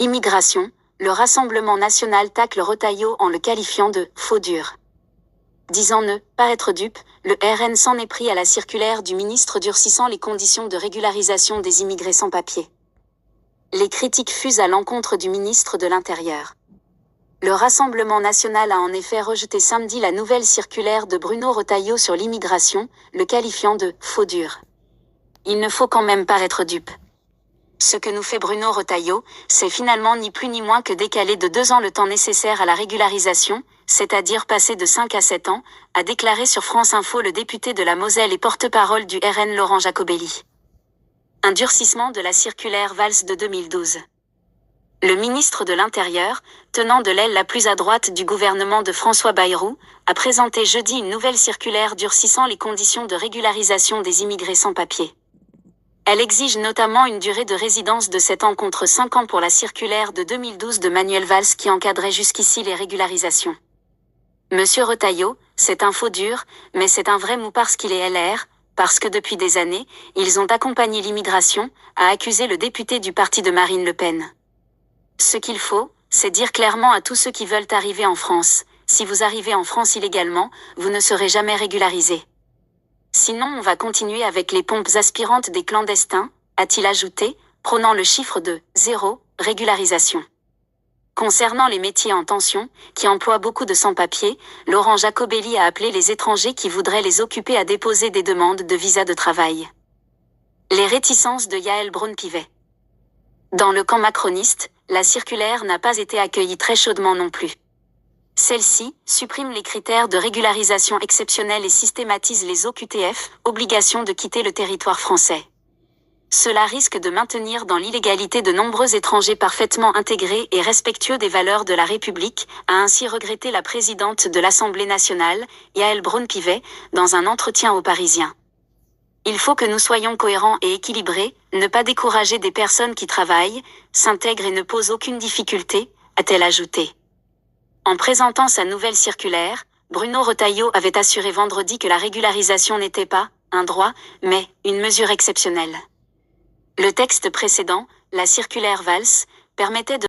Immigration, le Rassemblement national tacle Retailleau en le qualifiant de « faux dur ». Disant ne pas être dupe, le RN s'en est pris à la circulaire du ministre durcissant les conditions de régularisation des immigrés sans papier. Les critiques fusent à l'encontre du ministre de l'Intérieur. Le Rassemblement national a en effet rejeté samedi la nouvelle circulaire de Bruno Retailleau sur l'immigration, le qualifiant de « faux dur ». Il ne faut quand même pas être dupe. Ce que nous fait Bruno Retailleau, c'est finalement ni plus ni moins que décaler de 2 ans le temps nécessaire à la régularisation, c'est-à-dire passer de 5 à 7 ans, a déclaré sur France Info le député de la Moselle et porte-parole du RN Laurent Jacobelli. Un durcissement de la circulaire Valls de 2012. Le ministre de l'Intérieur, tenant de l'aile la plus à droite du gouvernement de François Bayrou, a présenté jeudi une nouvelle circulaire durcissant les conditions de régularisation des immigrés sans papier. Elle exige notamment une durée de résidence de 7 ans contre 5 ans pour la circulaire de 2012 de Manuel Valls qui encadrait jusqu'ici les régularisations. Monsieur Retailleau, c'est un faux dur, mais c'est un vrai mou parce qu'il est LR, parce que depuis des années, ils ont accompagné l'immigration, a accusé le député du parti de Marine Le Pen. Ce qu'il faut, c'est dire clairement à tous ceux qui veulent arriver en France, si vous arrivez en France illégalement, vous ne serez jamais régularisé. Sinon on va continuer avec les pompes aspirantes des clandestins, a-t-il ajouté, prônant le chiffre de « zéro régularisation ». Concernant les métiers en tension, qui emploient beaucoup de sans-papiers, Laurent Jacobelli a appelé les étrangers qui voudraient les occuper à déposer des demandes de visa de travail. Les réticences de Yaël Braun-Pivet. Dans le camp macroniste, la circulaire n'a pas été accueillie très chaudement non plus. Celle-ci supprime les critères de régularisation exceptionnelle et systématise les OQTF, obligation de quitter le territoire français. Cela risque de maintenir dans l'illégalité de nombreux étrangers parfaitement intégrés et respectueux des valeurs de la République, a ainsi regretté la présidente de l'Assemblée nationale, Yaël Braun-Pivet, dans un entretien aux Parisiens. Il faut que nous soyons cohérents et équilibrés, ne pas décourager des personnes qui travaillent, s'intègrent et ne posent aucune difficulté, a-t-elle ajouté. En présentant sa nouvelle circulaire, Bruno Retailleau avait assuré vendredi que la régularisation n'était pas un droit, mais une mesure exceptionnelle. Le texte précédent, la circulaire Valls, permettait de